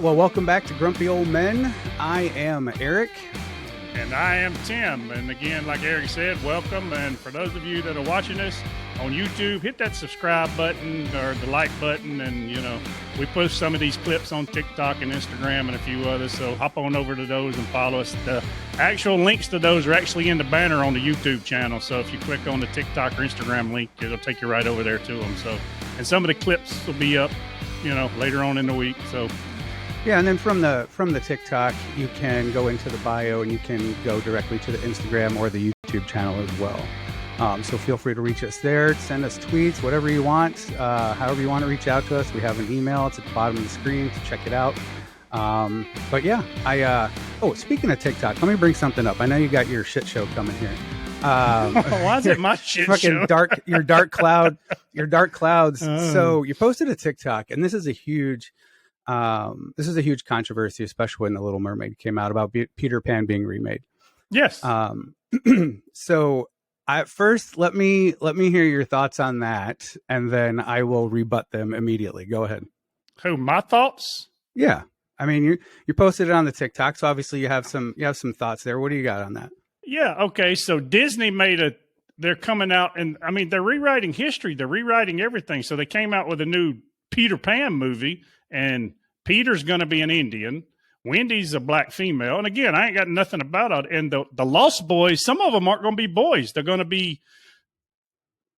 right, well, welcome back to Grumpy Old Men. I am Eric. And I am Tim. And again, like Eric said, welcome. And for those of you that are watching us on YouTube, hit that subscribe button or the like button. And, you know, we post some of these clips on TikTok and Instagram and a few others. So hop on over to those and follow us. The actual links to those are actually in the banner on the YouTube channel. So if you click on the TikTok or Instagram link, it'll take you right over there to them. So, and some of the clips will be up, you know, later on in the week. So, yeah, and then from the TikTok, you can go into the bio and you can go directly to the Instagram or the YouTube channel as well. So feel free to reach us there, send us tweets, whatever you want, however you want to reach out to us. We have an email. It's at the bottom of the screen to check it out. But yeah, speaking of TikTok, let me bring something up. I know you got your shit show coming here. Why is it my shit fucking show? your dark clouds. So you posted a TikTok, and this is a huge controversy, especially when The Little Mermaid came out, about Peter Pan being remade. Yes. So first, let me hear your thoughts on that, and then I will rebut them immediately. Go ahead. Who, my thoughts? Yeah. I mean, you posted it on the TikTok, so obviously you have some thoughts there. What do you got on that? Yeah. Okay. So Disney they're coming out and I mean, they're rewriting history. They're rewriting everything. So they came out with a new Peter Pan movie, and Peter's going to be an Indian. Wendy's a black female. And again, I ain't got nothing about it. And the Lost Boys, some of them aren't going to be boys. They're going to be,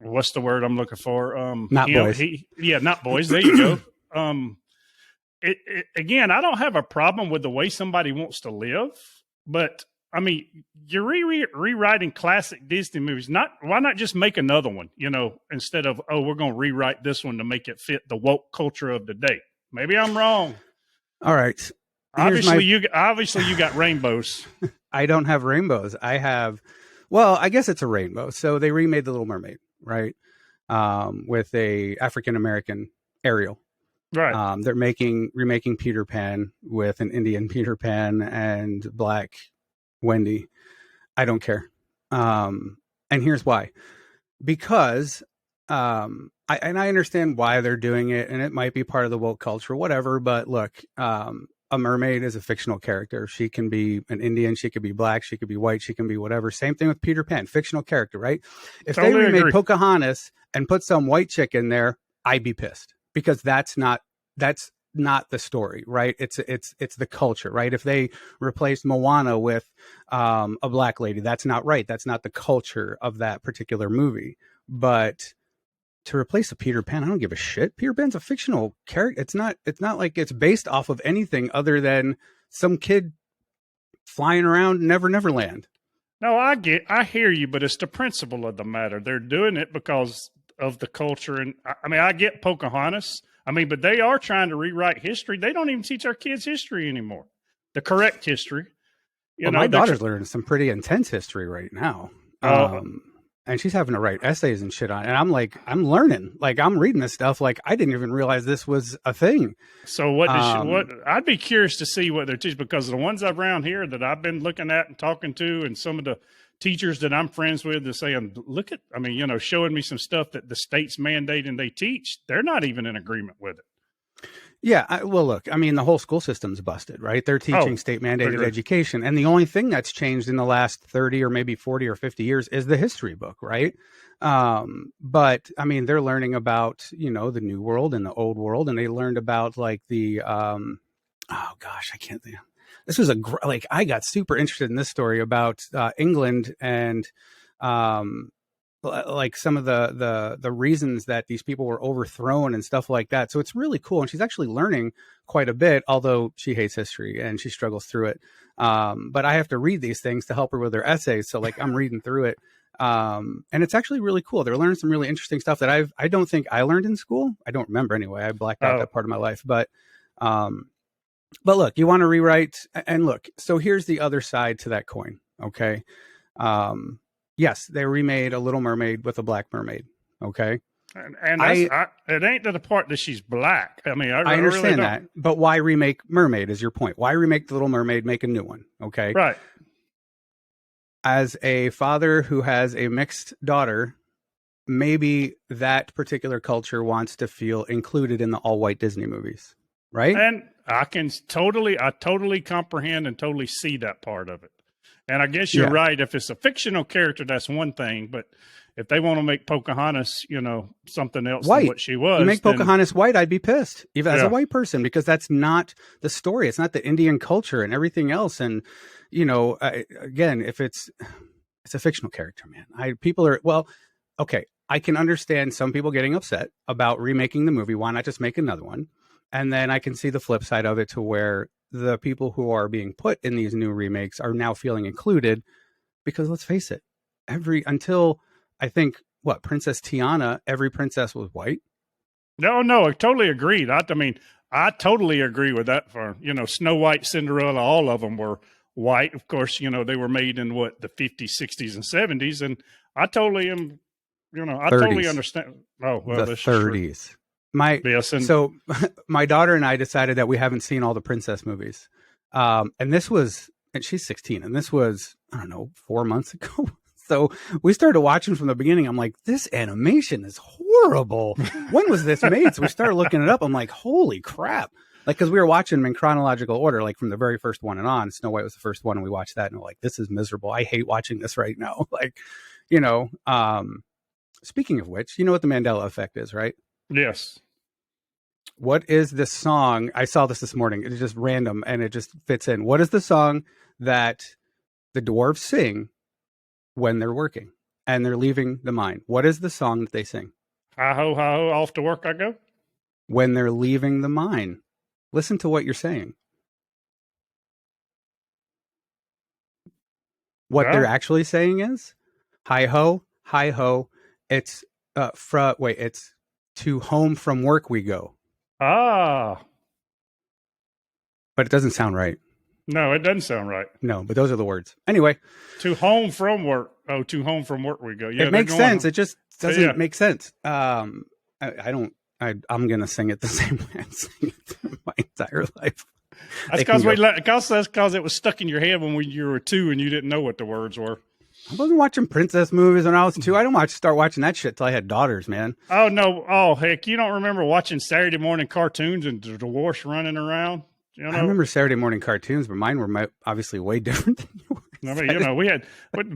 what's the word I'm looking for? Not boys. Not boys. There you go. Again, I don't have a problem with the way somebody wants to live, but I mean, you're rewriting classic Disney movies. Why not just make another one, you know, instead of, we're going to rewrite this one to make it fit the woke culture of the day. Maybe I'm wrong. All right. Obviously, you got rainbows. I don't have rainbows. I guess it's a rainbow. So they remade The Little Mermaid, right? With a African American Ariel. Right. They're remaking Peter Pan with an Indian Peter Pan and black Wendy. I don't care. And here's why. Because I understand why they're doing it, and it might be part of the woke culture, whatever. But look, a mermaid is a fictional character. She can be an Indian, she could be black, she could be white, she can be whatever. Same thing with Peter Pan, fictional character, right? If they remade Pocahontas and put some white chick in there, I'd be pissed, because that's not the story, right? It's the culture, right? If they replaced Moana with a black lady, that's not right. That's not the culture of that particular movie. But to replace a Peter Pan, I don't give a shit. Peter Pan's a fictional character. It's not like it's based off of anything other than some kid flying around Neverland. No, I hear you, but it's the principle of the matter. They're doing it because of the culture. And I mean, I get Pocahontas. I mean, but they are trying to rewrite history. They don't even teach our kids history anymore. The correct history. My daughter's learning some pretty intense history right now. And she's having to write essays and shit on it. And I'm like, I'm learning. Like, I'm reading this stuff. Like, I didn't even realize this was a thing. So what I'd be curious to see what they're teaching, because the ones around here that I've been looking at and talking to, and some of the teachers that I'm friends with, are saying, showing me some stuff that the state's mandate and they teach, they're not even in agreement with it. Yeah. Look, I mean, the whole school system's busted, right? They're teaching state mandated education. And the only thing that's changed in the last 30 or maybe 40 or 50 years is the history book, right? But I mean, they're learning about, the new world and the old world. And they learned about like the, I can't think. This was I got super interested in this story about England and like some of the reasons that these people were overthrown and stuff like that. So it's really cool. And she's actually learning quite a bit, although she hates history and she struggles through it. But I have to read these things to help her with her essays. So like I'm reading through it. And it's actually really cool. They're learning some really interesting stuff that I don't think I learned in school. I don't remember anyway. I blacked out that part of my life. But look, you want to rewrite, and look, so here's the other side to that coin. Okay. Yes, they remade A Little Mermaid with a black mermaid. Okay. And it ain't to the part that she's black. I mean, I understand really that, but why remake Mermaid is your point. Why remake The Little Mermaid, make a new one? Okay. Right. As a father who has a mixed daughter, maybe that particular culture wants to feel included in the all white Disney movies. Right. I totally comprehend and totally see that part of it. And I guess you're Yeah. right. If it's a fictional character, that's one thing. But if they want to make Pocahontas, something else than White. what she You was, make then Pocahontas white, I'd be pissed, even as a yeah, white person, because that's not the story. It's not the Indian culture and everything else. And again, if it's a fictional character, man. People are well, okay. I can understand some people getting upset about remaking the movie. Why not just make another one? And then I can see the flip side of it, to where the people who are being put in these new remakes are now feeling included, because let's face it, until I think what Princess Tiana, every princess was white. no, I totally agreed. I mean, I totally agree with that. For Snow White, Cinderella, all of them were white. Of course, they were made in what, the 50s, 60s, and 70s, and I totally am. I totally 30s, understand. Oh well, the this is true. 30s. My Yes, and so my daughter and I decided that we haven't seen all the princess movies, and this was, and she's 16, and this was, I don't know, 4 months ago. So we started watching from the beginning. I'm like, this animation is horrible. When was this made? So we started looking it up. I'm like, holy crap. Like, because we were watching them in chronological order, like from the very first one and on. Snow White was the first one, and we watched that, and we're like, this is miserable. I hate watching this right now. Like, you know, speaking of which, you know what the Mandela effect is, right? yes. What is the song? I saw this morning. It's just random, and it just fits in. What is the song that the dwarves sing when they're working and they're leaving the mine? What is the song that they sing Hi ho, off to work I go. when they're leaving the mine? Listen to what you're saying. What they're Well, actually saying is, hi ho, hi ho. It's it's to home from work we go. ah, But it doesn't sound right. no, it doesn't sound right. No, but those are the words. Anyway, To home from work. Oh, to home from work we go. Yeah, it they're makes going sense. home. It just Yeah, doesn't make sense. I don't. I'm gonna sing it the same way I sing it through my entire life. that's It can because go. that's because it was stuck in your head when you were 2 and you didn't know what the words were. I wasn't watching princess movies when I was 2. I didn't start watching that shit till I had daughters, man. Oh no! Oh heck, you don't remember watching Saturday morning cartoons and the dwarfs running around? I remember Saturday morning cartoons, but mine were obviously way different than yours. I mean, we had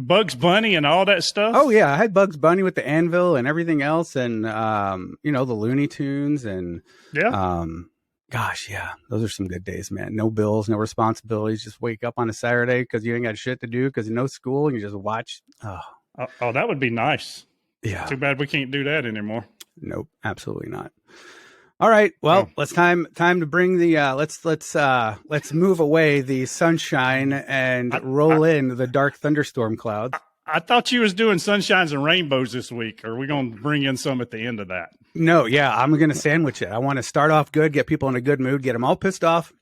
Bugs Bunny and all that stuff. Oh yeah, I had Bugs Bunny with the anvil and everything else, and the Looney Tunes, and Yeah. gosh, yeah, those are some good days, man. No bills, no responsibilities. Just wake up on a Saturday because you ain't got shit to do because no school, and you just watch. Oh, that would be nice. Yeah. Too bad we can't do that anymore. Nope, absolutely not. All right, well, let's time to bring the let's move away the sunshine and roll in the dark thunderstorm clouds. I thought you was doing sunshines and rainbows this week. Are we going to bring in some at the end of that? No, yeah, I'm going to sandwich it. I want to start off good, get people in a good mood, get them all pissed off,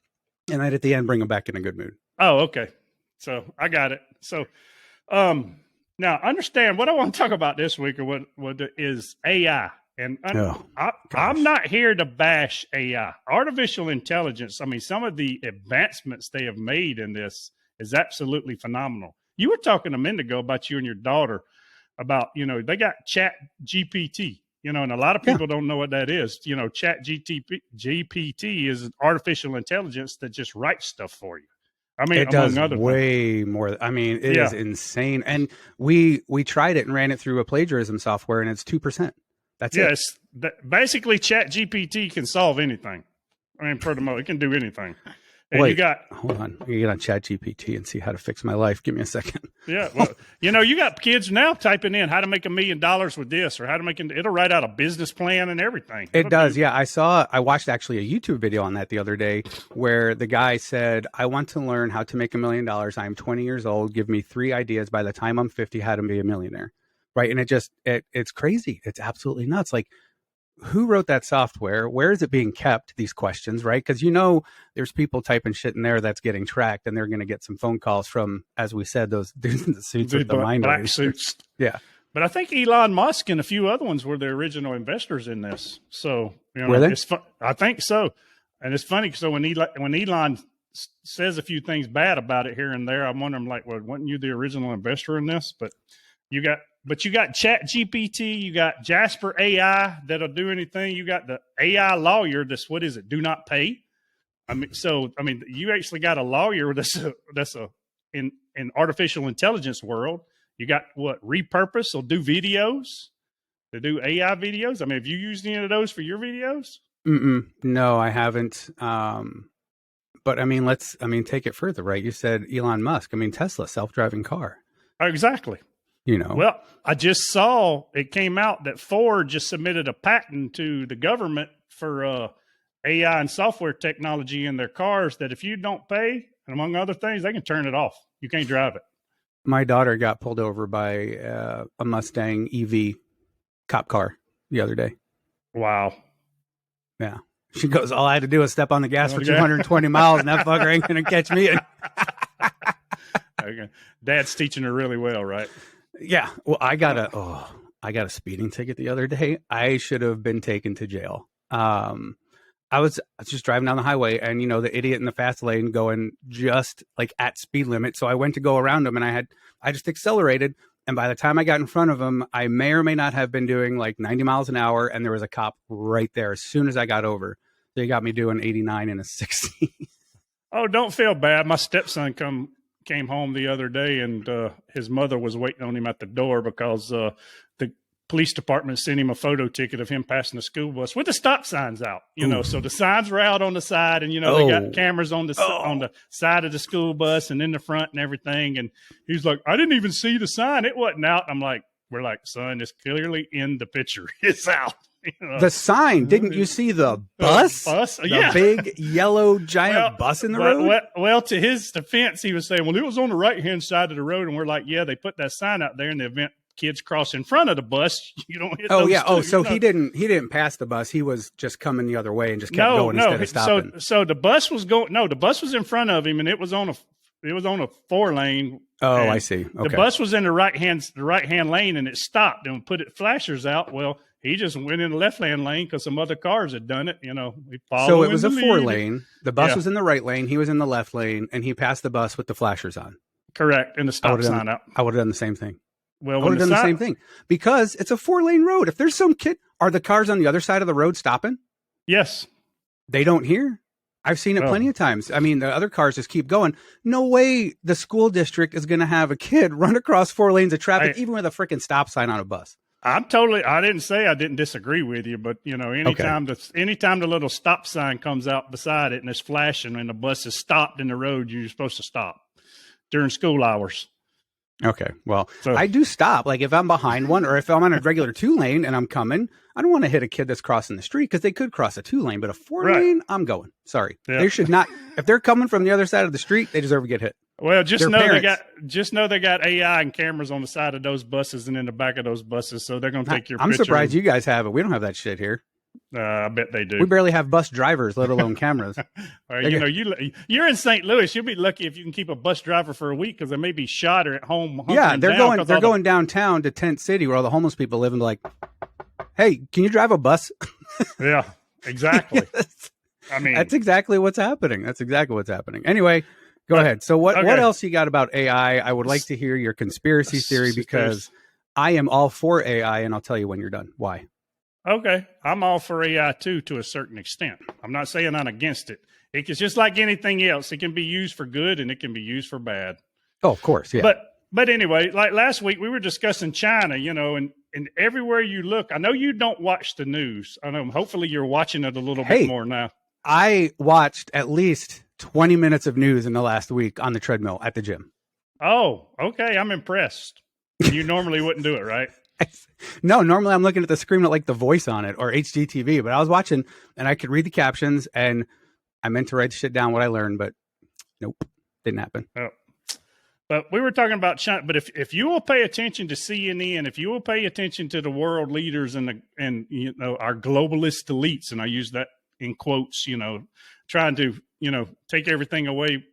and then at the end bring them back in a good mood. Oh, okay. So I got it. So, now understand what I want to talk about this week, or what is AI. And I'm not here to bash AI, artificial intelligence. I mean, some of the advancements they have made in this is absolutely phenomenal. You were talking a minute ago about you and your daughter about, they got Chat GPT, and a lot of people don't know what that is. Chat GPT is artificial intelligence that just writes stuff for you. I mean, it does among other way things. more. I mean, it is insane. And we tried it and ran it through a plagiarism software, and it's 2%. That's it. Yes, basically, Chat GPT can solve anything. I mean, for the most, it can do anything. And wait, hold on. I can get on Chat GPT and see how to fix my life. Give me a second. Yeah, well, you got kids now typing in how to make $1 million with this, or how to make it. It'll write out a business plan and everything. It does, yeah. I watched actually a YouTube video on that the other day where the guy said, I want to learn how to make $1 million. I'm 20 years old. Give me 3 ideas by the time I'm 50 how to be a millionaire. Right. And it's crazy. It's absolutely nuts. Like, who wrote that software? Where is it being kept? These questions, right? Because there's people typing shit in there that's getting tracked, and they're going to get some phone calls from, as we said, those dudes in the suits with the mind black suits. Yeah. But I think Elon Musk and a few other ones were the original investors in this. So were they? I think so. And it's funny. So when Elon says a few things bad about it here and there, I'm wondering, like, well, wasn't you the original investor in this? But you got Chat GPT, you got Jasper AI that'll do anything. You got the AI lawyer that's, what is it? Do not pay. You actually got a lawyer in artificial intelligence world. You got what repurpose will do videos to do AI videos. I mean, have you used any of those for your videos? No, I haven't. But I mean, take it further, right? You said Elon Musk. I mean, Tesla, self-driving car. Oh, exactly. You know. Well, I just saw it came out that Ford just submitted a patent to the government for AI and software technology in their cars that if you don't pay, and among other things, they can turn it off. You can't drive it. My daughter got pulled over by a Mustang EV cop car the other day. Wow. Yeah. She goes, all I had to do was step on the gas for 220 miles, and that fucker ain't going to catch me. Okay. Dad's teaching her really well, right? Yeah. Well, I got a speeding ticket the other day. I should have been taken to jail. I was just driving down the highway, and the idiot in the fast lane going just like at speed limit. So I went to go around him, and I just accelerated. And by the time I got in front of him, I may or may not have been doing like 90 miles an hour, and there was a cop right there. As soon as I got over, they got me doing 89 and a 60. Oh, don't feel bad. My stepson came home the other day, and his mother was waiting on him at the door because the police department sent him a photo ticket of him passing the school bus with the stop signs out. So the signs were out on the side, and they got cameras on the side of the school bus and in the front and everything. And he's like, I didn't even see the sign; it wasn't out. We're like, son, it's clearly in the picture. It's out. The sign, didn't you see the bus? The big yellow giant bus in the road? Well, to his defense, he was saying, well, it was on the right-hand side of the road. And we're like, yeah, they put that sign out there in the event kids cross in front of the bus. You don't hit those two, so he didn't pass the bus. He was just coming the other way and just kept going instead of stopping. So the bus was the bus was in front of him, and it was on a 4-lane. Oh, I see. Okay. The bus was in the right hand lane, and it stopped and put it flashers out. Well, he just went in the left-hand lane because some other cars had done it. So it was a 4-lane. The bus was in the right lane. He was in the left lane, and he passed the bus with the flashers on. Correct, and the stop sign out. I would have done the same thing. Well, I would have done the same thing because it's a 4-lane road. If there's some kid, are the cars on the other side of the road stopping? Yes. They don't hear. I've seen it plenty of times. I mean, the other cars just keep going. No way the school district is going to have a kid run across 4 lanes of traffic, even with a freaking stop sign on a bus. I didn't say I didn't disagree with you, but anytime the little stop sign comes out beside it and it's flashing and the bus is stopped in the road, you're supposed to stop during school hours. Okay. Well, I do stop. Like if I'm behind one or if I'm on a regular 2-lane and I'm coming, I don't want to hit a kid that's crossing the street because they could cross a 2-lane, but a 4-lane, I'm going. Sorry. Yeah. They should not. If they're coming from the other side of the street, they deserve to get hit. Well, just know they got AI and cameras on the side of those buses and in the back of those buses, so they're going to take your picture. I'm surprised you guys have it. We don't have that shit here. I bet they do. We barely have bus drivers, let alone cameras. You're in St. Louis. You'll be lucky if you can keep a bus driver for a week because they may be shot or at home. Yeah, they're going downtown to Tent City where all the homeless people live and be like, hey, can you drive a bus? Yeah, exactly. Yes. I mean, that's exactly what's happening. Anyway, go ahead. So what else you got about AI? I would like to hear your conspiracy theory because I am all for AI, and I'll tell you when you're done. Why? Okay. I'm all for AI too, to a certain extent. I'm not saying I'm against it. It's just like anything else. It can be used for good and it can be used for bad. Oh, of course. Yeah. But anyway, like last week we were discussing China, and everywhere you look, I know you don't watch the news. I know hopefully you're watching it a little bit more now. I watched at least 20 minutes of news in the last week on the treadmill at the gym. Oh, okay. I'm impressed. You normally wouldn't do it, right? No, normally I'm looking at the screen at like the voice on it or HGTV, but I was watching and I could read the captions and I meant to write shit down what I learned, but nope, didn't happen. Oh. But we were talking about China. But if you will pay attention to CNN, if you will pay attention to the world leaders and our globalist elites, and I use that in quotes, trying to take everything away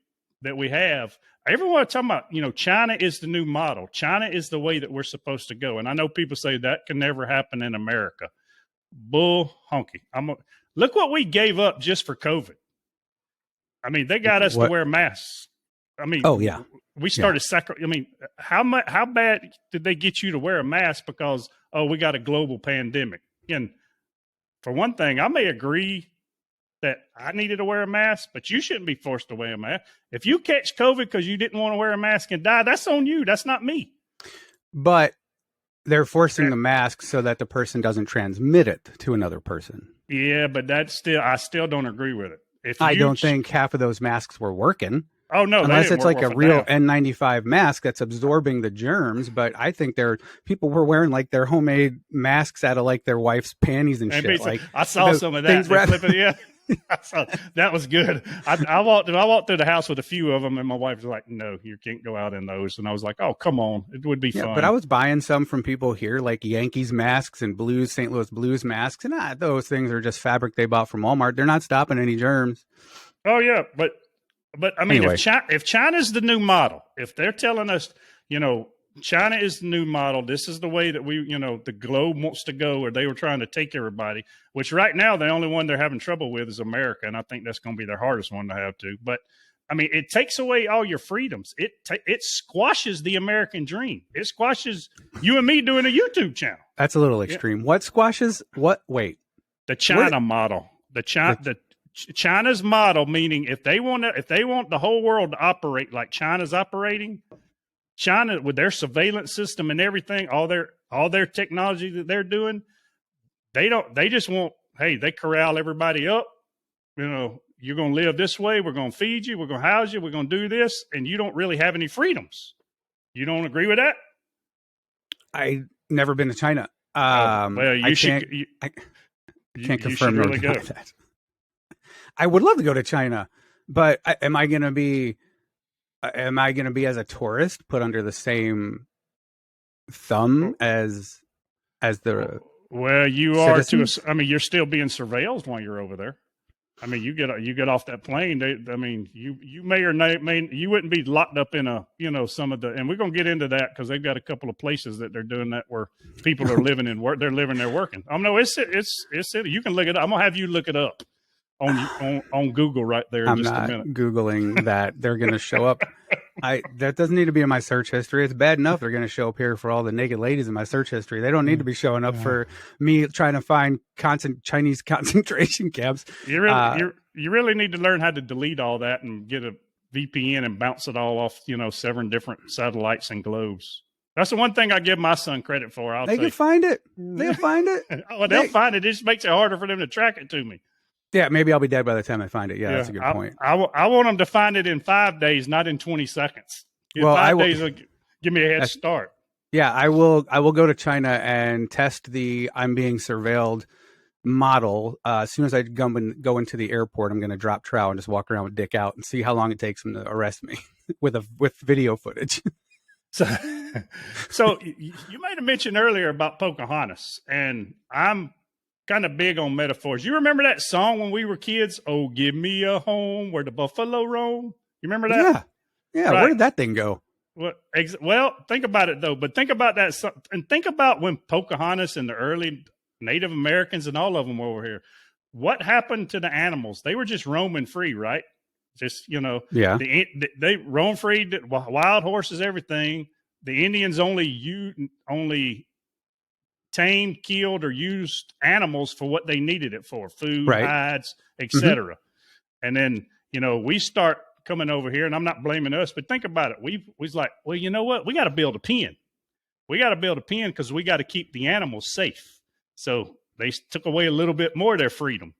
that we have. Everyone talking about, China is the new model. China is the way that we're supposed to go. And I know people say that can never happen in America. Bull honky. Look what we gave up just for COVID. I mean, they got us to wear masks. I mean, oh yeah, we started how bad did they get you to wear a mask because we got a global pandemic? And for one thing, I may agree that I needed to wear a mask, but you shouldn't be forced to wear a mask. If you catch COVID because you didn't want to wear a mask and die, that's on you. That's not me. But they're forcing the mask so that the person doesn't transmit it to another person. Yeah, but I still don't agree with it. I don't think half of those masks were working. Oh no, unless it's like a real N95 mask that's absorbing the germs. But I think people were wearing like their homemade masks out of like their wife's panties and shit. Like I saw some of that. Yeah. That was good. I walked through the house with a few of them, and my wife was like, "No, you can't go out in those." And I was like, "Oh, come on, it would be fun." But I was buying some from people here, like Yankees masks and St. Louis Blues masks, and those things are just fabric they bought from Walmart. They're not stopping any germs. Oh yeah, but I mean, anyway. If China's the new model, if they're telling us, China is the new model. This is the way that the globe wants to go, or they were trying to take everybody, which right now the only one they're having trouble with is America. And I think that's going to be their hardest one to have to. But I mean, it takes away all your freedoms. It squashes the American dream. It squashes you and me doing a YouTube channel. That's a little extreme. Yeah. What squashes what? Wait, the China model, China's model, meaning if they want the whole world to operate like China's operating, China with their surveillance system and everything, all their technology that they're doing, they just want, hey, they corral everybody up. You're going to live this way. We're going to feed you. We're going to house you. We're going to do this. And you don't really have any freedoms. You don't agree with that? I've never been to China. Well, you should. I can't confirm nor deny that. I would love to go to China, but am I going to be as a tourist put under the same thumb as the well, you citizens? Are to. I mean, you're still being surveilled while you're over there. I mean, you get off that plane. You may or may you wouldn't be locked up in some of the, and we're gonna get into that because they've got a couple of places that they're doing that where people are living and work. They're living, they're working. No, it's you can look it up. I'm gonna have you look it up on Google right there. I'm not Googling that. They're gonna show up. That doesn't need to be in my search history. It's bad enough they're going to show up here for all the naked ladies in my search history. They don't need to be showing up for me trying to find Chinese concentration camps. You really need to learn how to delete all that and get a VPN and bounce it all off, 7 different satellites and globes. That's the one thing I give my son credit for. They can find it. They'll find it. They'll find it. It just makes it harder for them to track it to me. Yeah, maybe I'll be dead by the time I find it. Yeah, that's a good point. I want them to find it in 5 days, not in 20 seconds. In 5 days will give me a head start. Yeah, I will go to China and test the I'm being surveilled model. As soon as I go into the airport, I'm going to drop trow and just walk around with dick out and see how long it takes them to arrest me with video footage. So you made a mention earlier about Pocahontas, and I'm kind of big on metaphors. You remember that song when we were kids? Oh, give me a home where the buffalo roam. You remember that? Yeah. Right. Where did that thing go? Well, think about it though. But think about that, and think about when Pocahontas and the early Native Americans and all of them were over here. What happened to the animals? They were just roaming free, right? Just yeah. They roam free. Wild horses, everything. The Indians only tamed, killed, or used animals for what they needed it for: food, hides, etc. And then we start coming over here, and I'm not blaming us, but think about it. We was like, well, you know what? We got to build a pen. We got to build a pen because we got to keep the animals safe. So they took away a little bit more of their freedom.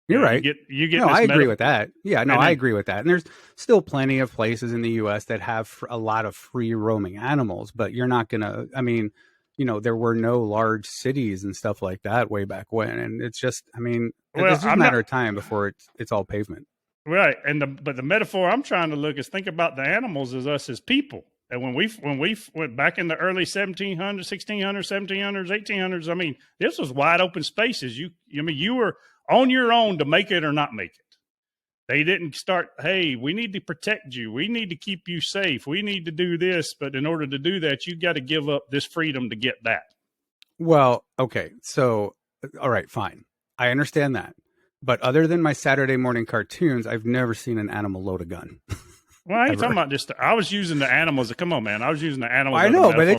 You're right. You get. No, I agree with that. Yeah, no, I agree with that. And there's still plenty of places in the U.S. that have a lot of free roaming animals, but you're not gonna. I mean, there were no large cities and stuff like that way back when, and it's just. I mean, it's just a matter of time before it's all pavement. Right, but the metaphor I'm trying to look is think about the animals as us as people. And when we went back in the early 1700s, 1600s, 1700s, 1800s, I mean, this was wide open spaces. You were on your own to make it or not make it. They didn't start, hey, we need to protect you. We need to keep you safe. We need to do this. But in order to do that, you got to give up this freedom to get that. Well, okay. So, all right, fine. I understand that. But other than my Saturday morning cartoons, I've never seen an animal load a gun. Well, I ain't talking about just. I was using the animals. Come on, man. I was using the animals. I know, but they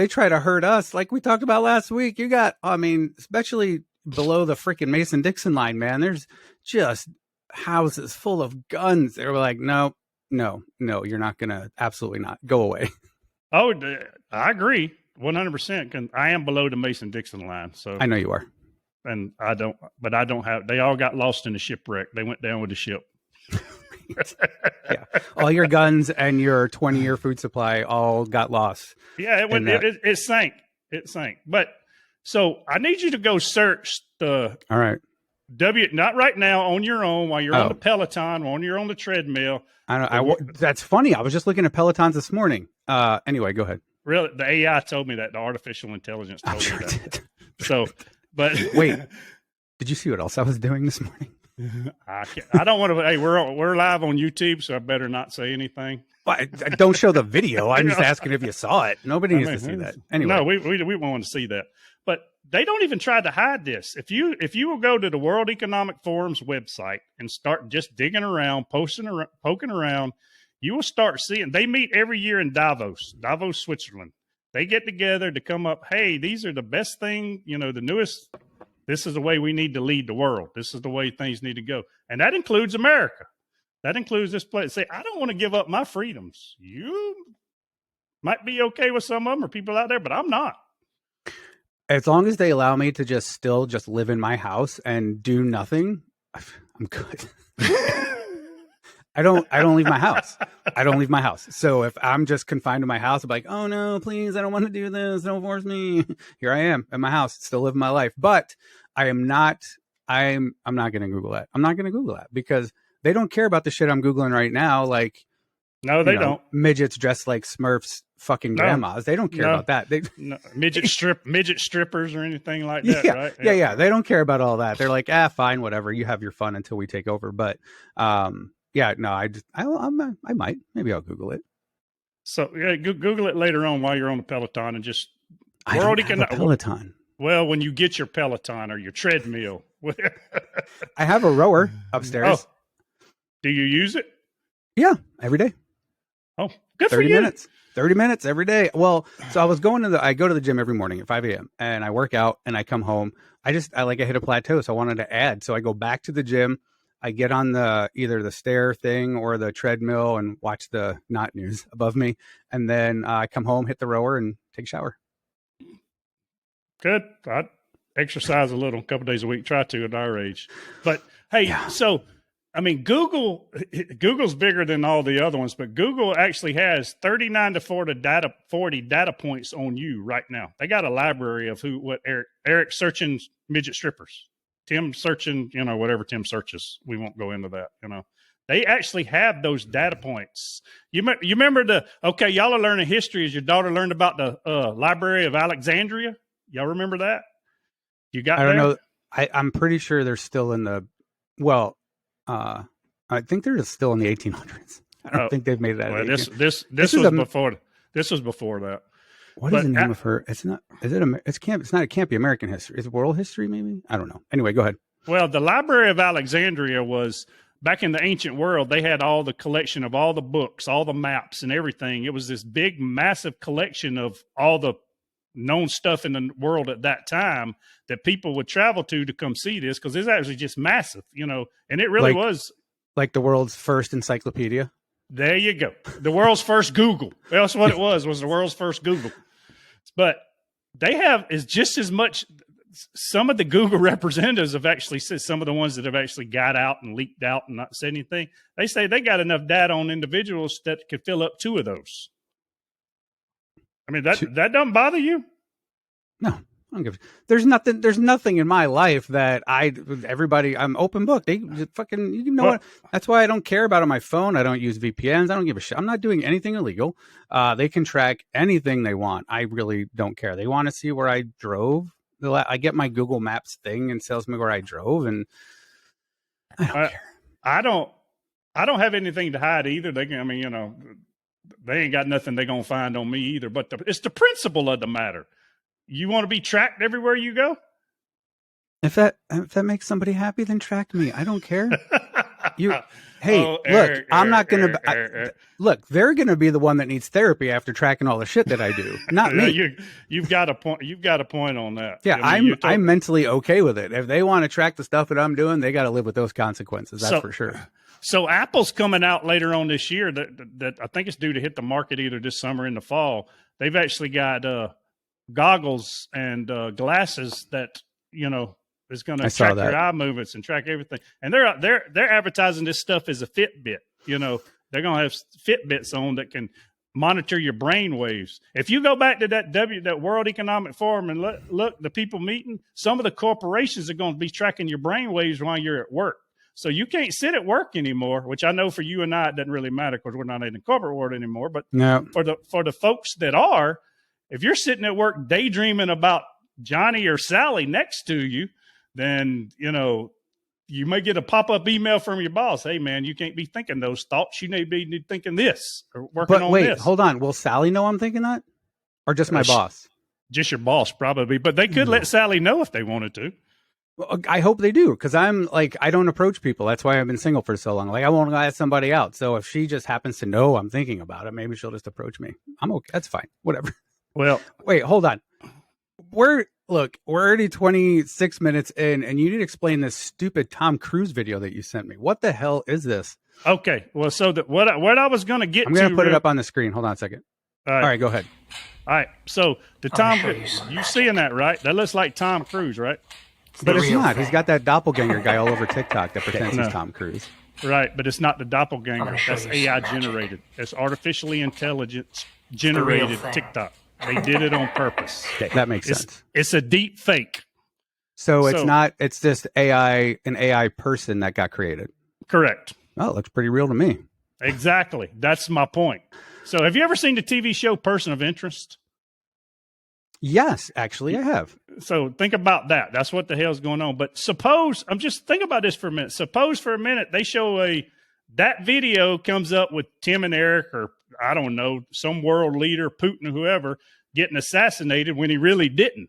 try to hurt us, like we talked about last week. You got, I mean, especially below the freaking Mason-Dixon line, man. There's just houses full of guns. They were like, no, you're not gonna, absolutely not. Go away. Oh, I agree 100%. I am below the Mason-Dixon line, so I know you are. And I don't have. They all got lost in the shipwreck. They went down with the ship. Yeah, all your guns and your 20-year food supply all got lost. Yeah, it went. It sank. It sank. But so I need you to go search the. All right. Not right now, on your own, while you're on the Peloton, while you're on the treadmill. That's funny. I was just looking at Pelotons this morning. Anyway, go ahead. Really, the AI told me that. The artificial intelligence told me that. So, but wait, did you see what else I was doing this morning? I don't want to. Hey, we're live on YouTube, so I better not say anything. Well, I don't show the video. I'm just asking if you saw it. Nobody needs to see that. Anyway, no, we want to see that. But they don't even try to hide this. If you will go to the World Economic Forum's website and start just digging around, poking around, you will start seeing. They meet every year in Davos, Switzerland. They get together to come up. Hey, these are the best thing. The newest. This is the way we need to lead the world. This is the way things need to go. And that includes America. That includes this place. Say, I don't want to give up my freedoms. You might be okay with some of them or people out there, but I'm not. As long as they allow me to just live in my house and do nothing, I'm good. I don't leave my house. I don't leave my house. So if I'm just confined to my house, I'm like, oh no, please, I don't want to do this. Don't force me. Here I am at my house, still living my life. But I'm not going to Google that. I'm not going to Google that because they don't care about the shit I'm Googling right now. Like, no, they don't. Midgets dressed like Smurfs, fucking grandmas. They don't care about that. Midget strippers or anything like that, right? Yeah. They don't care about all that. They're like, fine, whatever. You have your fun until we take over. But, yeah, no, I might. Maybe I'll Google it. So Google it later on while you're on the Peloton and just. I don't have a Peloton. Well, when you get your Peloton or your treadmill. I have a rower upstairs. Oh. Do you use it? Yeah, every day. Oh, good for you. 30 minutes every day. Well, so I go to the gym every morning at 5 a.m. and I work out and I come home. I hit a plateau. So I wanted to add. So I go back to the gym. I get on either the stair thing or the treadmill and watch the not news above me. And then I come home, hit the rower and take a shower. Good. I exercise a little, a couple days a week, try to at our age. But hey, So, I mean, Google's bigger than all the other ones, but Google actually has 39 to 40 data points on you right now. They got a library of Eric searching midget strippers. Tim searching, whatever Tim searches. We won't go into that, They actually have those data points. You remember y'all are learning history as your daughter learned about the Library of Alexandria. Y'all remember that? You got I don't know. I'm pretty sure they're still in I think they're still in the 1800s. I don't think they've made that. Well, this was before. This was before that. What is the name of her? It's not. Is it? It's not. It can't be American history. Is it world history? Maybe. I don't know. Anyway, go ahead. Well, the Library of Alexandria was back in the ancient world. They had all the collection of all the books, all the maps, and everything. It was this big, massive collection of all the known stuff in the world at that time that people would travel to come see this because it's actually just massive, and it really was like the world's first encyclopedia. There you go. The world's first Google. That's what it was the world's first Google. But they have is just as much. Some of the Google representatives have actually said, some of the ones that have actually got out and leaked out and not said anything, they say they got enough data on individuals that could fill up 2 of those. I mean, that doesn't bother you? No, I don't give. There's nothing in my life that I'm open book. They fucking, what? That's why I don't care about on my phone. I don't use VPNs. I don't give a shit. I'm not doing anything illegal. They can track anything they want. I really don't care. They want to see where I drove. I get my Google Maps thing and tells me where I drove, and I don't care. I don't have anything to hide either. They ain't got nothing they're gonna find on me either. But it's the principle of the matter. You want to be tracked everywhere you go? If that makes somebody happy, then track me. I don't care. Hey, Oh, look, Eric, I'm not Eric, going Eric, to Eric, Eric. look, they're going to be the one that needs therapy after tracking all the shit that I do, not me. You've got a point. You've got a point on that. Yeah, I mean, I'm mentally okay with it. If they want to track the stuff that I'm doing, they got to live with those consequences. That's for sure. So Apple's coming out later on this year that I think it's due to hit the market either this summer or in the fall. They've actually got goggles and glasses that is going to track your eye movements and track everything. And they're advertising this stuff as a Fitbit. They're going to have Fitbits on that can monitor your brain waves. If you go back to that World Economic Forum and look, the people meeting, some of the corporations are going to be tracking your brain waves while you're at work. So you can't sit at work anymore, which I know for you and I, it doesn't really matter because we're not in the corporate world anymore. But for the folks that are, if you're sitting at work daydreaming about Johnny or Sally next to you, then, you may get a pop-up email from your boss. Hey, man, you can't be thinking those thoughts. You may be thinking this or working on this. Wait, hold on. Will Sally know I'm thinking that? Or just my boss? Just your boss, probably. But they could let Sally know if they wanted to. Well, I hope they do, because I'm like, I don't approach people. That's why I've been single for so long. Like, I won't ask somebody out. So if she just happens to know I'm thinking about it, maybe she'll just approach me. I'm okay. That's fine. Whatever. Well, wait, hold on. We're already 26 minutes in, and you need to explain this stupid Tom Cruise video that you sent me. What the hell is this? Okay. Well, so what I was going to get to. I'm going to put it up on the screen. Hold on a second. All right, go ahead. All right. So the Tom, you seeing that, right? That looks like Tom Cruise, right? But it's not. He's got that doppelganger guy all over TikTok that pretends he's Tom Cruise. Right, but it's not the doppelganger. That's AI generated. It's artificially intelligence generated TikTok. They did it on purpose. Okay, that makes sense. It's a deep fake. So it's not. It's just an AI person that got created. Correct. Oh, it looks pretty real to me. Exactly. That's my point. So have you ever seen the TV show Person of Interest? Yes, actually, I have. So think about that. That's what the hell's going on. But think about this for a minute. Suppose for a minute they show that video comes up with Tim and Eric, or I don't know, some world leader, Putin or whoever, getting assassinated when he really didn't.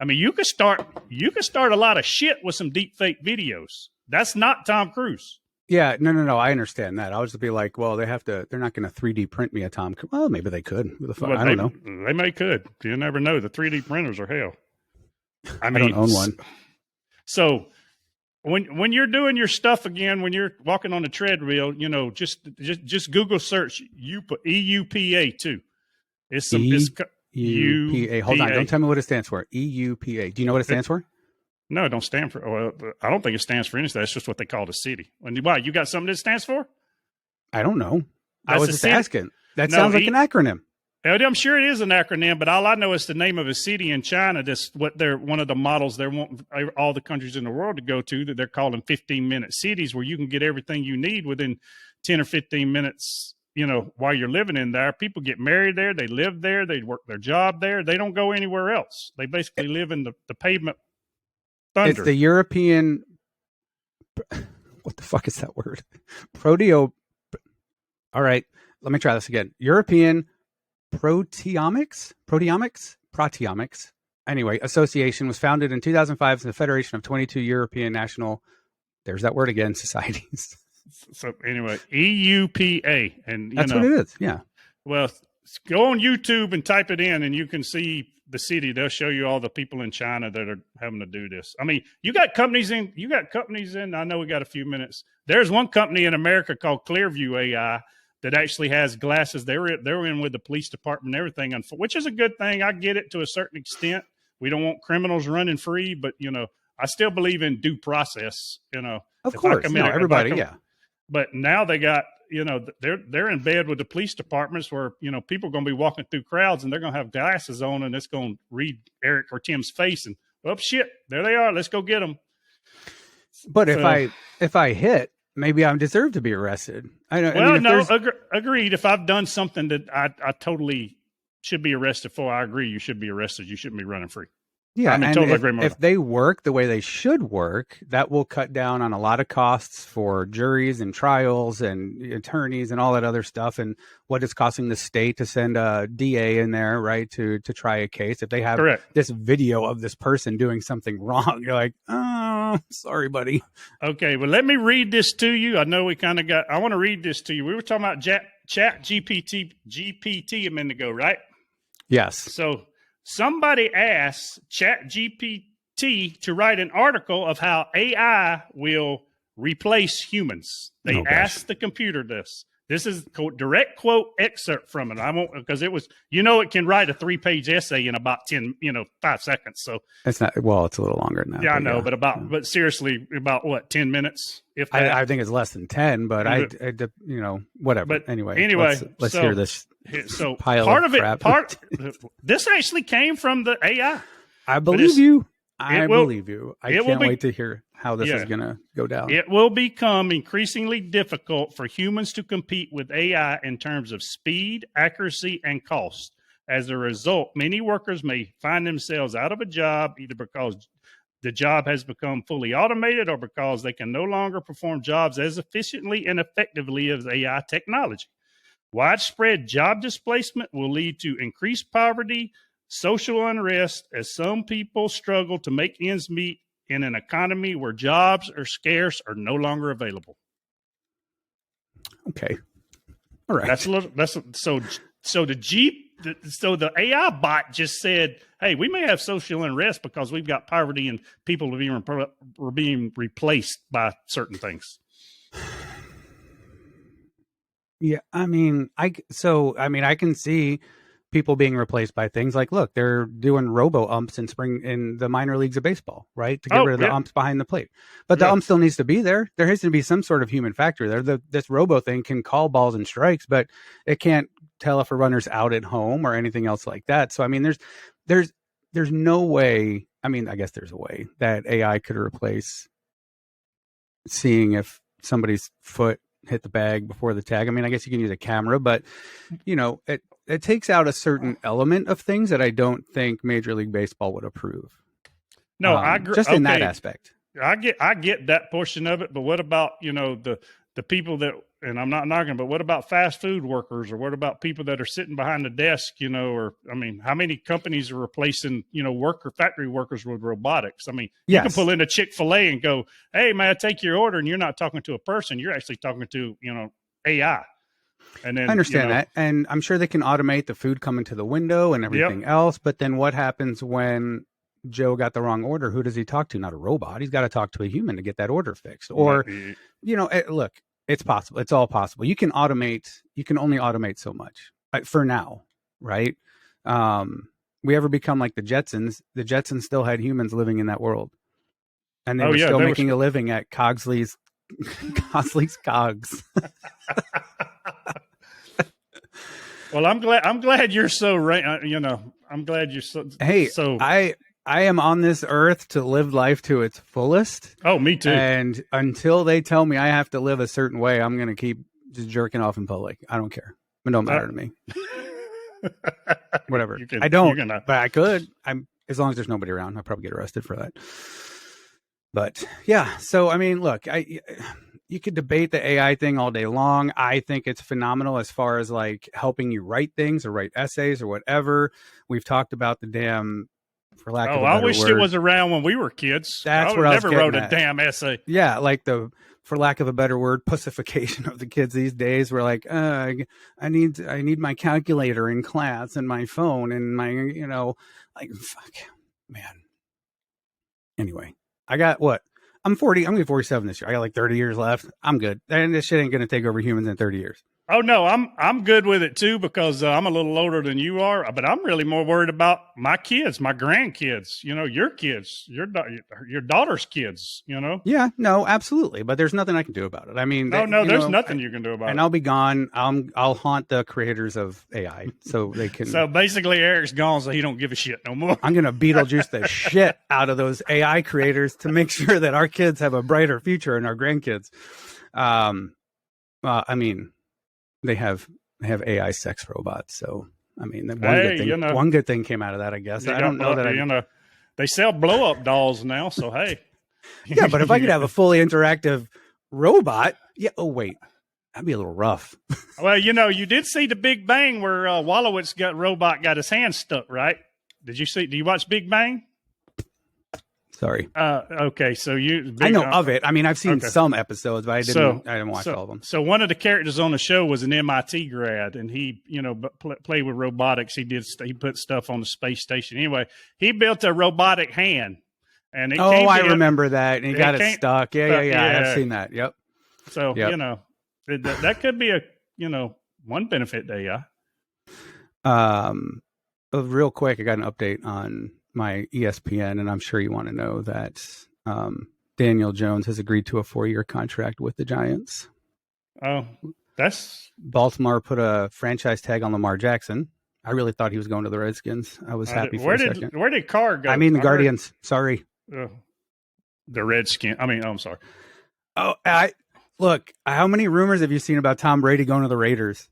I mean, you could start a lot of shit with some deep fake videos. That's not Tom Cruise. Yeah, no. I understand that. I'll just be like, well, they're not going to 3D print me a Tom Cruise. Well, maybe they could. Who the fuck? I don't know. They may could. You never know. The 3D printers are hell. I don't own one. So when you're doing your stuff again, when you're walking on the treadmill, just Google search EUPA too. It's EUPA. Hold on. Don't tell me what it stands for. EUPA. Do you know what it stands for? No, it don't stand for. Well, I don't think it stands for anything. That's just what they call the city. Why? You got something that stands for? I don't know. I was just asking. That sounds like an acronym. I'm sure it is an acronym, but all I know is the name of a city in China. That's what one of the models they want all the countries in the world to go to, that they're calling 15-minute cities, where you can get everything you need within 10 or 15 minutes. While you're living in there. People get married there. They live there. They work their job there. They don't go anywhere else. They basically live in the pavement. Thunder. It's the European. What the fuck is that word? All right, let me try this again. European Proteomics. Anyway, association was founded in 2005 as the Federation of 22 European national. There's that word again. Societies. So anyway, EUPA, and that's what it is. Yeah. Well, go on YouTube and type it in, and you can see the city. They'll show you all the people in China that are having to do this. I mean, you got companies in. I know we got a few minutes. There's one company in America called Clearview AI that actually has glasses. They're in with the police department and everything, which is a good thing. I get it to a certain extent. We don't want criminals running free, but I still believe in due process. Of course, everybody, yeah. But now they got, they're in bed with the police departments where, people are going to be walking through crowds and they're going to have glasses on, and it's going to read Eric or Tim's face and, oh shit, there they are. Let's go get them. But if I hit, maybe I deserve to be arrested. Agreed. If I've done something that I totally should be arrested for, I agree. You should be arrested. You shouldn't be running free. Yeah, if they work the way they should work, that will cut down on a lot of costs for juries and trials and attorneys and all that other stuff, and what it's costing the state to send a DA in there, right, to try a case. If they have this video of this person doing something wrong, you're like, Sorry, buddy. Okay, well, let me read this to you. I know I want to read this to you. We were talking about Chat GPT a minute ago, right? Yes. So somebody asked Chat GPT to write an article of how AI will replace humans. They asked the computer this. This is direct quote excerpt from it. I won't, because it was, it can write a 3-page essay in about 5 seconds. So it's not, well, it's a little longer than that. Yeah, I know, but seriously, about what, 10 minutes? If that? I think it's less than 10, but whatever. But anyway, let's hear this. So pile part of of crap. This actually came from the AI. I believe you. I believe you. I can't wait to hear how this is going to go down. It will become increasingly difficult for humans to compete with AI in terms of speed, accuracy, and cost. As a result, many workers may find themselves out of a job either because the job has become fully automated or because they can no longer perform jobs as efficiently and effectively as AI technology. Widespread job displacement will lead to increased poverty, social unrest, as some people struggle to make ends meet in an economy where jobs are scarce or no longer available. Okay. All right. So the AI bot just said, "Hey, we may have social unrest because we've got poverty and people are being replaced by certain things." Yeah, I can see people being replaced by things like, look, they're doing robo umps in the minor leagues of baseball, right? To get rid of the umps behind the plate. But the ump still needs to be there. There has to be some sort of human factor there. This robo thing can call balls and strikes, but it can't tell if a runner's out at home or anything else like that. So, there's no way. I guess there's a way that AI could replace seeing if somebody's foot hit the bag before the tag. I guess you can use a camera, but it takes out a certain element of things that I don't think Major League Baseball would approve. No, I agree. Just in that aspect. I get that portion of it, but what about, the people that, and I'm not knocking, but what about fast food workers, or what about people that are sitting behind the desk, how many companies are replacing, factory workers with robotics? You can pull in a Chick-fil-A and go, "Hey, may I take your order?" And you're not talking to a person. You're actually talking to, AI. And then, I understand that. And I'm sure they can automate the food coming to the window and everything else. But then what happens when Joe got the wrong order? Who does he talk to? Not a robot. He's got to talk to a human to get that order fixed. Or, look, it's possible. It's all possible. You can only automate so much for now, right? We ever become like the Jetsons still had humans living in that world. And they were still making a living at Cogsley's Cogs. Well, I'm glad you're so right. I'm glad you're so. Hey, I am on this earth to live life to its fullest. Oh, me too. And until they tell me I have to live a certain way, I'm going to keep just jerking off in public. I don't care. It don't matter to me. Whatever. I don't, but I could. As long as there's nobody around, I'll probably get arrested for that. But yeah, so look, you could debate the AI thing all day long. I think it's phenomenal as far as like helping you write things or write essays or whatever. We've talked about the damn, for lack of a better I wish word. it was around when we were kids. That's what I never wrote a damn essay. Yeah, like for lack of a better word, pussification of the kids these days. We're like, I need my calculator in class and my phone and my, like, fuck, man. Anyway, I got what? I'm 40. I'm going to be 47 this year. I got like 30 years left. I'm good. And this shit ain't going to take over humans in 30 years. Oh, no, I'm good with it, too, because I'm a little older than you are. But I'm really more worried about my kids, my grandkids, your kids, your daughter's kids, Yeah, no, absolutely. But there's nothing I can do about it. There's nothing you can do about it. And I'll be gone. I'll haunt the creators of AI so they can. So basically, Eric's gone, so he don't give a shit no more. I'm going to Beetlejuice the shit out of those AI creators to make sure that our kids have a brighter future and our grandkids. They have AI sex robots, so one good thing came out of that, I guess. I don't know that they sell blow up dolls now, so hey. Yeah, but if I could have a fully interactive robot, that'd be a little rough. Well, you did see the Big Bang where Wallowitz got his hand stuck, right? Do you watch Big Bang? Sorry. Okay, so I know of it. I mean, I've seen okay. some episodes, but I didn't watch all of them. So one of the characters on the show was an MIT grad, and he, played with robotics. He put stuff on the space station. Anyway, he built a robotic hand, and it came. I remember that. And he got it stuck. Yeah. I have seen that. Yep. So that could be a one benefit to AI. Real quick, I got an update on my ESPN, and I'm sure you want to know that Daniel Jones has agreed to a 4-year contract with the Giants. Oh, Baltimore put a franchise tag on Lamar Jackson. I really thought he was going to the Redskins. I was happy for a second. Where did Carr go? I mean, the Guardians. Sorry. The Redskins. I'm sorry. Oh, look, how many rumors have you seen about Tom Brady going to the Raiders?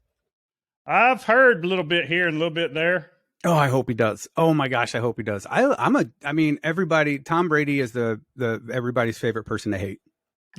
I've heard a little bit here and a little bit there. Oh, I hope he does. Oh my gosh, I hope he does. Everybody, Tom Brady is the everybody's favorite person to hate.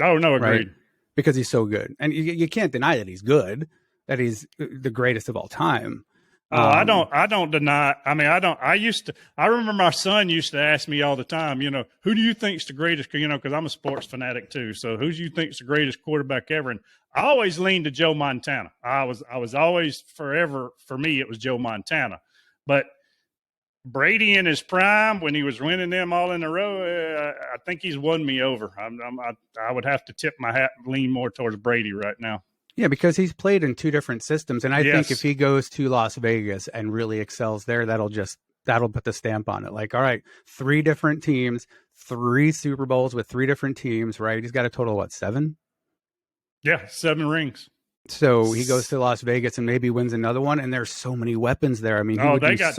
Oh no, agreed. Right? Because he's so good, and you can't deny that he's good, that he's the greatest of all time. Oh, I don't deny. I mean, I remember my son used to ask me all the time, who do you think's the greatest, because I'm a sports fanatic too. So who do you think's the greatest quarterback ever? And I always leaned to Joe Montana. I was always forever, for me, it was Joe Montana. But Brady in his prime, when he was winning them all in a row, I think he's won me over. I would have to tip my hat and lean more towards Brady right now. Yeah, because he's played in 2 different systems, and I think if he goes to Las Vegas and really excels there, that'll put the stamp on it. Like, all right, 3 different teams, 3 Super Bowls with 3 different teams, right? He's got a total of 7? Yeah, 7 rings. So he goes to Las Vegas and maybe wins another one, and there's so many weapons there. I mean, they got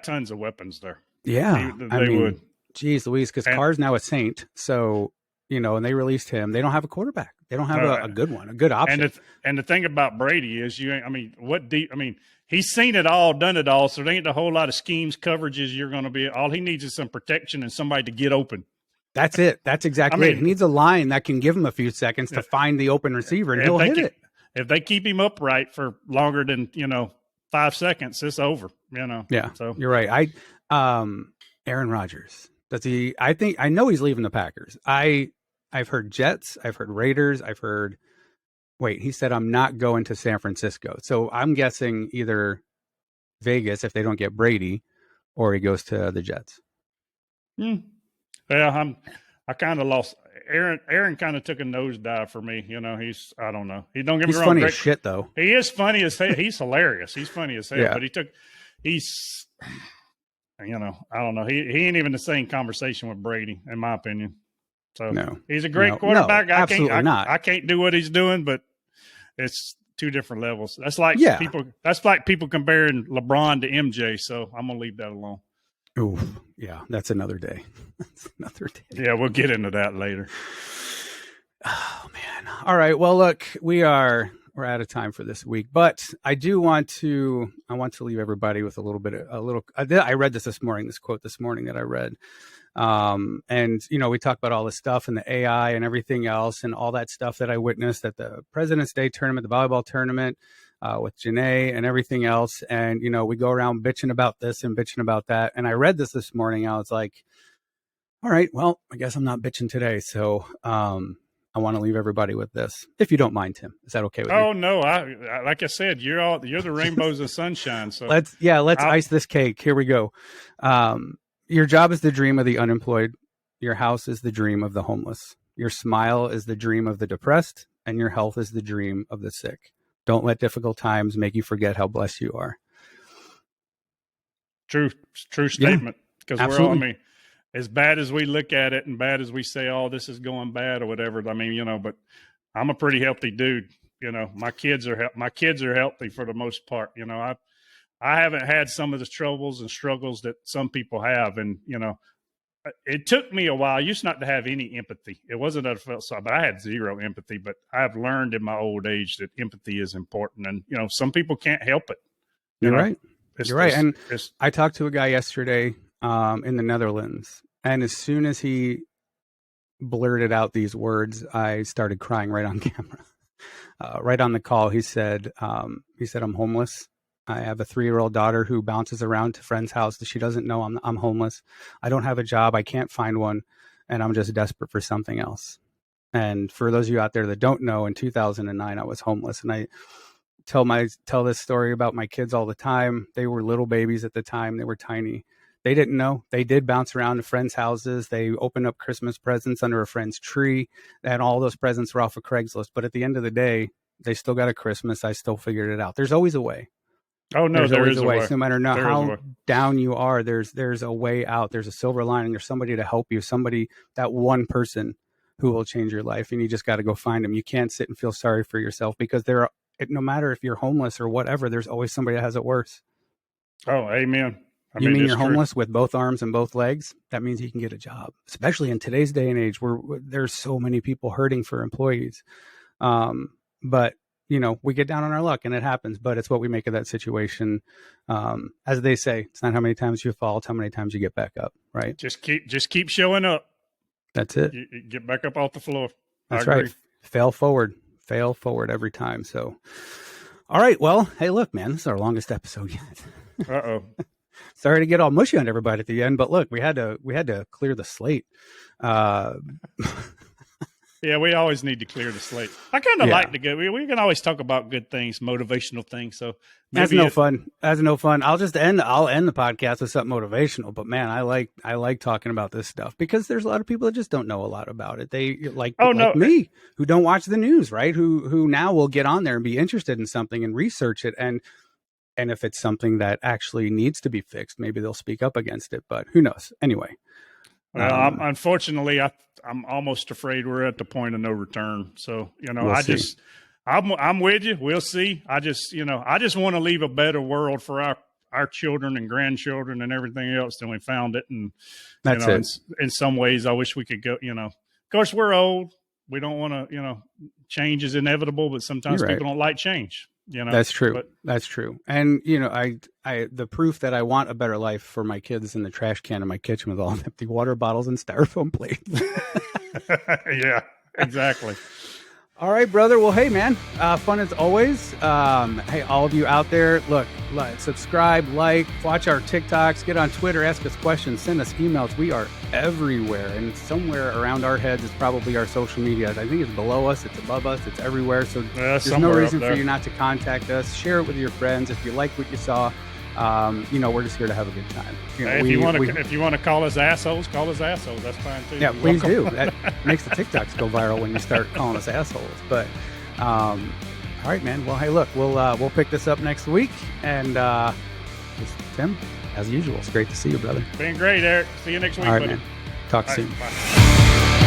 tons of weapons there. Yeah, they would. Geez, Louise, because Carr's now a Saint, so and they released him. They don't have a quarterback. They don't have a good one, a good option. And the thing about Brady is, he's seen it all, done it all. So there ain't a whole lot of schemes, coverages. You're going to be. All he needs is some protection and somebody to get open. That's it. That's exactly it. He needs a line that can give him a few seconds to find the open receiver, and he'll hit it. If they keep him upright for longer than 5 seconds, it's over. Yeah. So you're right. Aaron Rodgers. Does he? I know he's leaving the Packers. I've heard Jets. I've heard Raiders. He said I'm not going to San Francisco. So I'm guessing either Vegas if they don't get Brady, or he goes to the Jets. Well, I kind of lost. Aaron kind of took a nosedive for me. I don't know. He don't get me wrong. He's funny as shit, though. He is funny as hell. He's hilarious. He's funny as hell. Yeah. But I don't know. He ain't even the same conversation with Brady, in my opinion. So no, he's a great quarterback. Absolutely not. I can't do what he's doing, but it's 2 different levels. That's like people comparing LeBron to MJ. So I'm gonna leave that alone. Oh, yeah, that's another day. Yeah, we'll get into that later. Oh man. All right. Well, look, we're out of time for this week, but I want to leave everybody with I read this morning, this quote this morning that I read. And we talked about all this stuff and the AI and everything else and all that stuff that I witnessed at the President's Day tournament, the volleyball tournament, with Janae and everything else. And, we go around bitching about this and bitching about that. And I read this morning. I was like, all right, well, I guess I'm not bitching today. So, I want to leave everybody with this, if you don't mind, Tim. Is that okay with you? Oh no, I like I said, you're the rainbows of sunshine. So let's ice this cake. Here we go. Your job is the dream of the unemployed. Your house is the dream of the homeless. Your smile is the dream of the depressed, and your health is the dream of the sick. Don't let difficult times make you forget how blessed you are. True statement. Because we're all, as bad as we look at it and bad as we say, oh, this is going bad or whatever. But I'm a pretty healthy dude. My kids are healthy for the most part. I haven't had some of the troubles and struggles that some people have. And, it took me a while. I used not to have any empathy. It wasn't that I felt sorry, but I had zero empathy. But I've learned in my old age that empathy is important. And, some people can't help it. You're right. You're right. And I talked to a guy yesterday in the Netherlands. And as soon as he blurted out these words, I started crying right on camera. Right on the call, he said, I'm homeless. I have a 3-year-old daughter who bounces around to friends' houses. She doesn't know I'm homeless. I don't have a job. I can't find one, and I'm just desperate for something else. And for those of you out there that don't know, in 2009, I was homeless, and I tell this story about my kids all the time. They were little babies at the time. They were tiny. They didn't know. They did bounce around to friends' houses. They opened up Christmas presents under a friend's tree, and all those presents were off of Craigslist. But at the end of the day, they still got a Christmas. I still figured it out. There's always a way. Oh no, there is a way. So no matter how down you are, there's a way out. There's a silver lining. There's somebody to help you. Somebody, that one person who will change your life, and you just got to go find them. You can't sit and feel sorry for yourself, because no matter if you're homeless or whatever, there's always somebody that has it worse. Oh, amen. You mean you're homeless with both arms and both legs? That means you can get a job, especially in today's day and age where there's so many people hurting for employees. But we get down on our luck and it happens, but it's what we make of that situation. As they say, it's not how many times you fall, it's how many times you get back up, right? Just keep showing up. That's it. You get back up off the floor. That's right. Fail forward every time. So, all right. Well, hey, look, man, this is our longest episode yet. Uh-oh. Sorry to get all mushy on everybody at the end, but look, we had to clear the slate. Yeah, we always need to clear the slate. I kind of like to go. We can always talk about good things, motivational things. So that's no fun. That's no fun. I'll end the podcast with something motivational. But man, I like talking about this stuff, because there's a lot of people that just don't know a lot about it. They like me, who don't watch the news, right? Who now will get on there and be interested in something and research it, and if it's something that actually needs to be fixed, maybe they'll speak up against it. But who knows? Anyway. Well, unfortunately, I'm almost afraid we're at the point of no return. So, I'm with you. We'll see. I just want to leave a better world for our children and grandchildren and everything else than we found it. And that's it. In some ways, I wish we could go, of course we're old. We don't want to, change is inevitable, but sometimes people don't like change. That's true. That's true. And I the proof that I want a better life for my kids in the trash can in my kitchen with all empty water bottles and styrofoam plates. Yeah, exactly. All right, brother. Well, hey, man, fun as always. Hey, all of you out there, look, subscribe, watch our TikToks, get on Twitter, ask us questions, send us emails. We are everywhere, and somewhere around our heads is probably our social media. I think it's below us, it's above us, it's everywhere. So there's no reason for you not to contact us. Share it with your friends if you like what you saw. We're just here to have a good time. If you want to call us assholes, call us assholes. That's fine too. Yeah, please do. That makes the TikToks go viral when you start calling us assholes. But all right, man. Well, hey, look, we'll pick this up next week. And Tim, as usual, it's great to see you, brother. Been great, Eric. See you next week. All right, buddy. man. Talk soon. Bye.